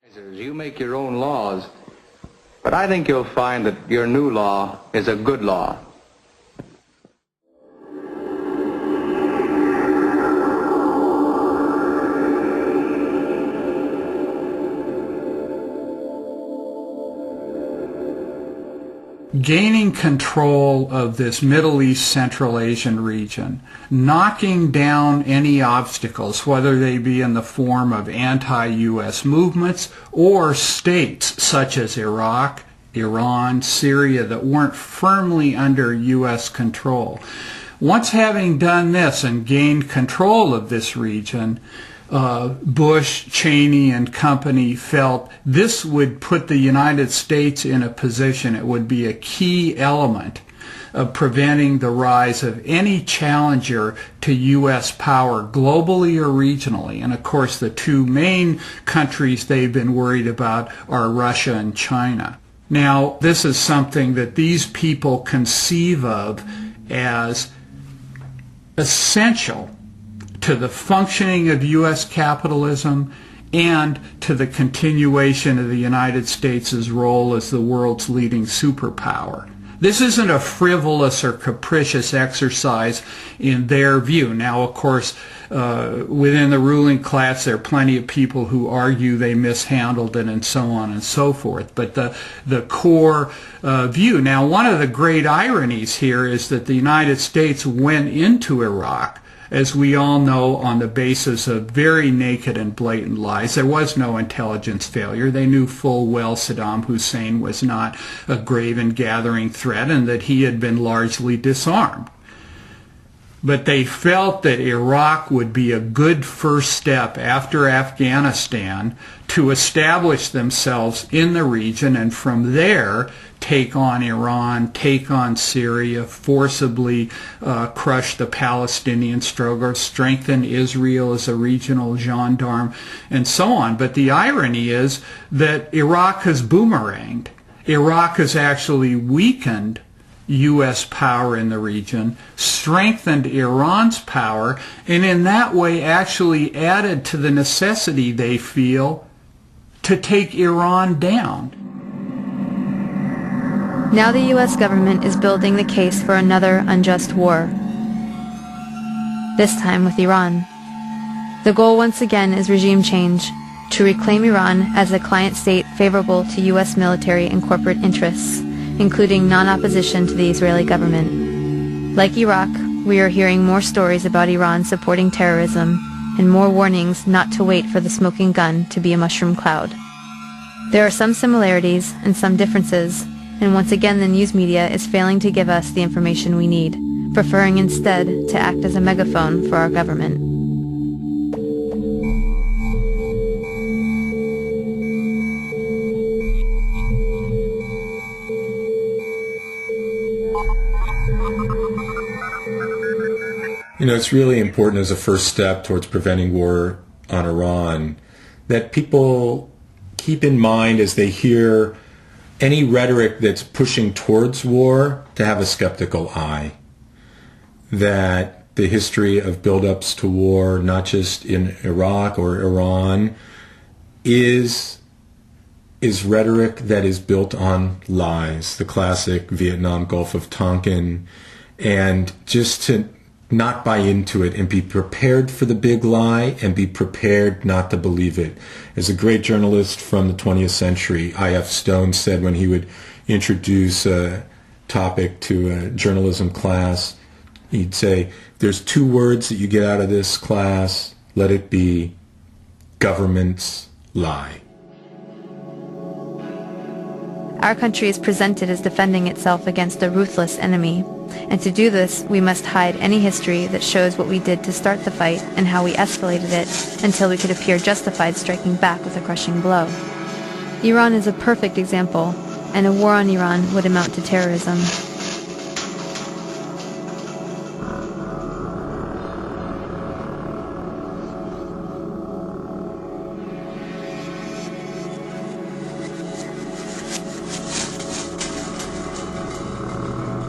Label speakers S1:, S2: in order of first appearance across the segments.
S1: You make your own laws, but I think you'll find that your new law is a good law.
S2: Gaining control of this Middle East Central Asian region, knocking down any obstacles, whether they be in the form of anti-U.S. movements or states such as Iraq, Iran, Syria that weren't firmly under U.S. control. Once having done this and gained control of this region, Bush, Cheney, and company felt this would put the United States in a position, it would be a key element of preventing the rise of any challenger to U.S. power globally or regionally. And of course, the two main countries they've been worried about are Russia and China. Now, this is something that these people conceive of as essential to the functioning of U.S. capitalism and to the continuation of the United States' role as the world's leading superpower. This isn't a frivolous or capricious exercise in their view. Now, of course, within the ruling class, there are plenty of people who argue they mishandled it and so on and so forth. But the core view. Now, one of the great ironies here is that the United States went into Iraq, as we all know, on the basis of very naked and blatant lies. There was no intelligence failure. They knew full well Saddam Hussein was not a grave and gathering threat and that he had been largely disarmed. But they felt that Iraq would be a good first step after Afghanistan to establish themselves in the region and from there take on Iran, take on Syria, forcibly crush the Palestinian struggle, strengthen Israel as a regional gendarme, and so on. But the irony is that Iraq has boomeranged. Iraq has actually weakened U.S. power in the region, strengthened Iran's power, and in that way actually added to the necessity they feel to take Iran down.
S3: Now the U.S. government is building the case for another unjust war, this time with Iran. The goal once again is regime change, to reclaim Iran as a client state favorable to U.S. military and corporate interests, including non-opposition to the Israeli government. Like Iraq, we are hearing more stories about Iran supporting terrorism and more warnings not to wait for the smoking gun to be a mushroom cloud. There are some similarities and some differences, and once again the news media is failing to give us the information we need, preferring instead to act as a megaphone for our government.
S4: You know, it's really important as a first step towards preventing war on Iran that people keep in mind as they hear any rhetoric that's pushing towards war to have a skeptical eye. That the history of buildups to war, not just in Iraq or Iran, is rhetoric that is built on lies, the classic Vietnam Gulf of Tonkin, and just to not buy into it and be prepared for the big lie and be prepared not to believe it. As a great journalist from the 20th century, I.F. Stone said when he would introduce a topic to a journalism class, he'd say, there's two words that you get out of this class, let it be governments lie.
S3: Our country is presented as defending itself against a ruthless enemy, and to do this we must hide any history that shows what we did to start the fight and how we escalated it until we could appear justified striking back with a crushing blow. Iran is a perfect example, and a war on Iran would amount to terrorism.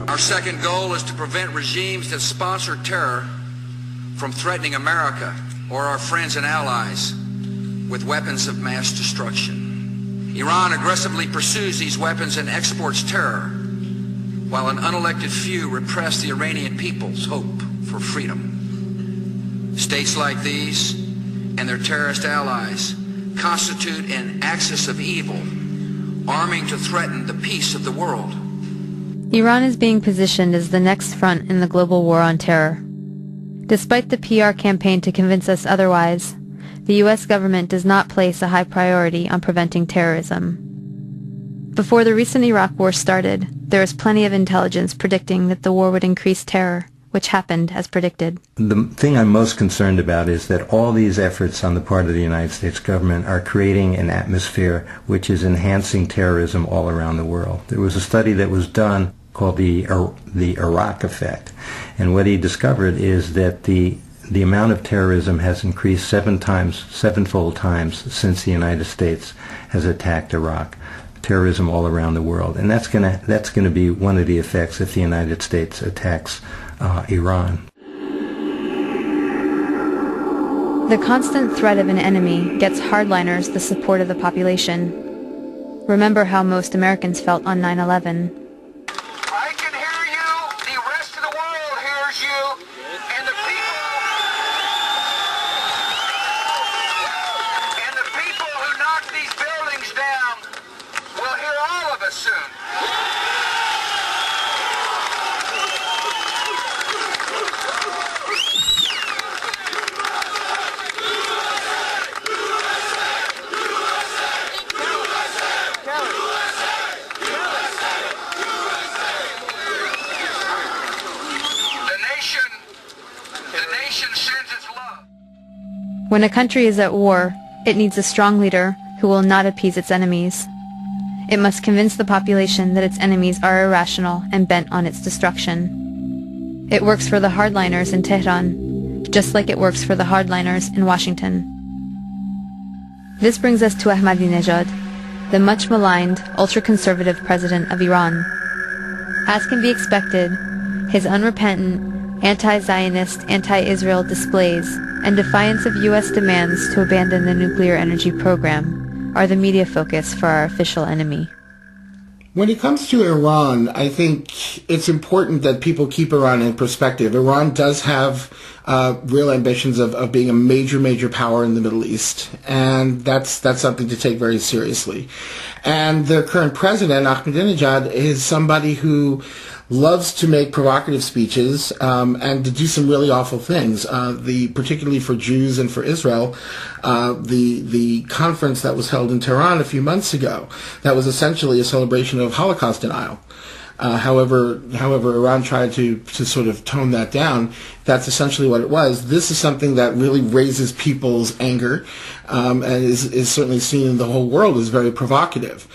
S5: Our second goal is to prevent regimes that sponsor terror from threatening America or our friends and allies. with weapons of mass destruction. Iran aggressively pursues these weapons and exports terror, while an unelected few repress the Iranian people's hope for freedom. States like these and their terrorist allies constitute an axis of evil, arming to threaten the peace of the world.
S3: Iran is being positioned as the next front in the global war on terror. Despite the PR campaign to convince us otherwise, the U.S. government does not place a high priority on preventing terrorism. Before the recent Iraq war started, there was plenty of intelligence predicting that the war would increase terror, which happened as predicted.
S6: The thing I'm most concerned about is that all these efforts on the part of the United States government are creating an atmosphere which is enhancing terrorism all around the world. There was a study that was done called the Iraq effect, and what he discovered is that the amount of terrorism has increased sevenfold times since the United States has attacked Iraq. Terrorism all around the world, and that's gonna be one of the effects if the United States attacks Iran.
S3: The constant threat of an enemy gets hardliners the support of the population. Remember how most Americans felt on 9/11.
S5: I can hear you, the rest of the world hears you, and the people who knock these buildings down will hear all of us soon. The nation sends its love.
S3: When a country is at war, it needs a strong leader who will not appease its enemies. It must convince the population that its enemies are irrational and bent on its destruction. It works for the hardliners in Tehran, just like it works for the hardliners in Washington. This brings us to Ahmadinejad, the much maligned, ultra-conservative president of Iran. As can be expected, his unrepentant, anti-Zionist, anti-Israel displays and defiance of U.S. demands to abandon the nuclear energy program are the media focus for our official enemy.
S7: When it comes to Iran, I think it's important that people keep Iran in perspective. Iran does have real ambitions of being a major power in the Middle East, and that's something to take very seriously. And their current president, Ahmadinejad, is somebody who loves to make provocative speeches and to do some really awful things. Particularly for Jews and for Israel, the conference that was held in Tehran a few months ago, that was essentially a celebration of Holocaust denial. However, Iran tried to sort of tone that down. That's essentially what it was. This is something that really raises people's anger, and is certainly seen in the whole world as very provocative.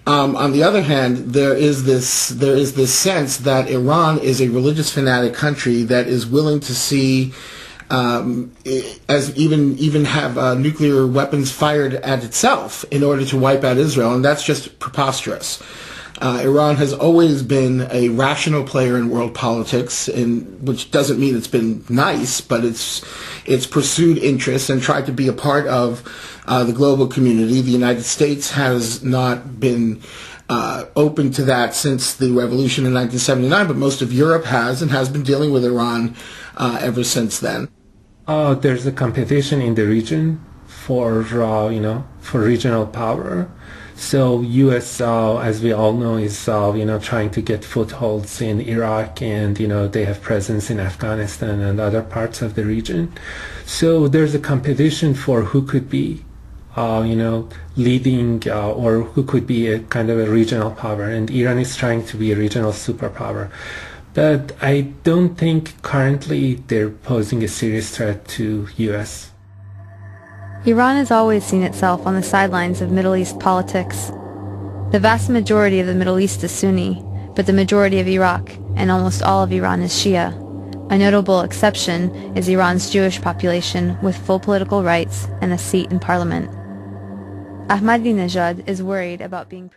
S7: On the other hand, there is this sense that Iran is a religious fanatic country that is willing to see as even have nuclear weapons fired at itself in order to wipe out Israel, and that's just preposterous. Iran has always been a rational player in world politics, which doesn't mean it's been nice, but it's pursued interests and tried to be a part of the global community. The United States has not been open to that since the revolution in 1979, but most of Europe has, and has been dealing with Iran ever since then.
S4: There's a competition in the region for regional power. So U.S., as we all know, is trying to get footholds in Iraq, and they have presence in Afghanistan and other parts of the region. So there's a competition for who could be leading or who could be a kind of a regional power, and Iran is trying to be a regional superpower. But I don't think currently they're posing a serious threat to U.S.
S3: Iran has always seen itself on the sidelines of Middle East politics. The vast majority of the Middle East is Sunni, but the majority of Iraq and almost all of Iran is Shia. A notable exception is Iran's Jewish population with full political rights and a seat in parliament. Ahmadinejad is worried about being